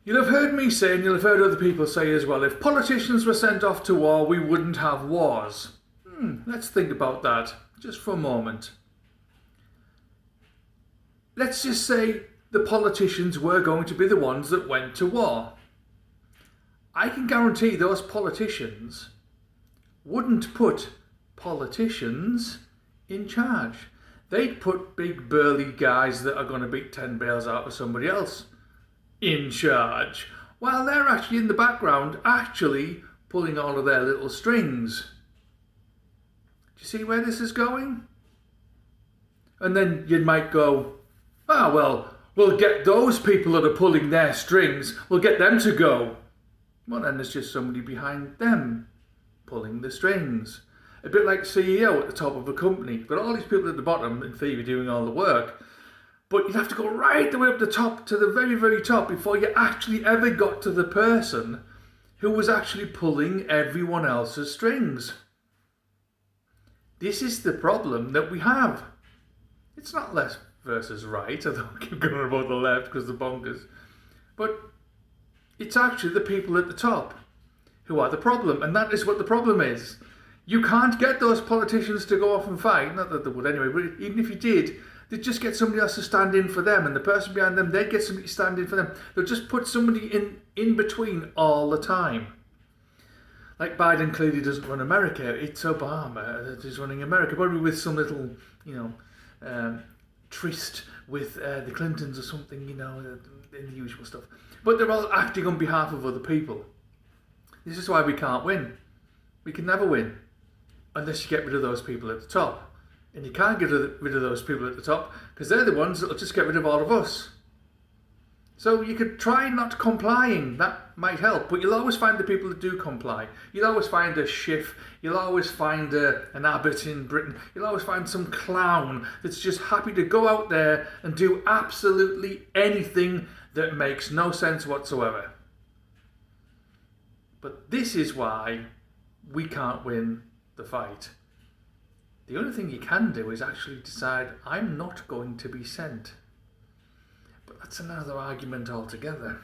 You'll have heard me say, and you'll have heard other people say as well, if politicians were sent off to war, we wouldn't have wars. Let's think about that just for a moment. Let's just say the politicians were going to be the ones that went to war. I can guarantee those politicians wouldn't put politicians in charge. They'd put big burly guys that are going to beat 10 bales out of somebody else in charge, while they're actually in the background actually pulling all of their little strings. Do you see where this is going? And then you might go, well, we'll get those people that are pulling their strings, we'll get them to go. Well, then there's just somebody behind them pulling the strings. A bit like CEO at the top of a company. You've got all these people at the bottom, in theory, doing all the work. But you'd have to go right the way up the top to the very, very top before you actually ever got to the person who was actually pulling everyone else's strings. This is the problem that we have. It's not left versus right, although I keep going about the left because they're bonkers. But it's actually the people at the top who are the problem, and that is what the problem is. You can't get those politicians to go off and fight, not that they would anyway, but even if you did, they'd just get somebody else to stand in for them, and the person behind them, they'd get somebody to stand in for them. They'll just put somebody in between all the time. Like Biden clearly doesn't run America, it's Obama that is running America, probably with some little, tryst with the Clintons or something, in the usual stuff. But they're all acting on behalf of other people. This is why we can't win. We can never win unless you get rid of those people at the top. And you can't get rid of those people at the top because they're the ones that'll just get rid of all of us. So you could try not complying, that might help, but you'll always find the people that do comply. You'll always find a Schiff, you'll always find an Abbott in Britain, you'll always find some clown that's just happy to go out there and do absolutely anything that makes no sense whatsoever. But this is why we can't win the fight. The only thing you can do is actually decide, I'm not going to be sent. But that's another argument altogether.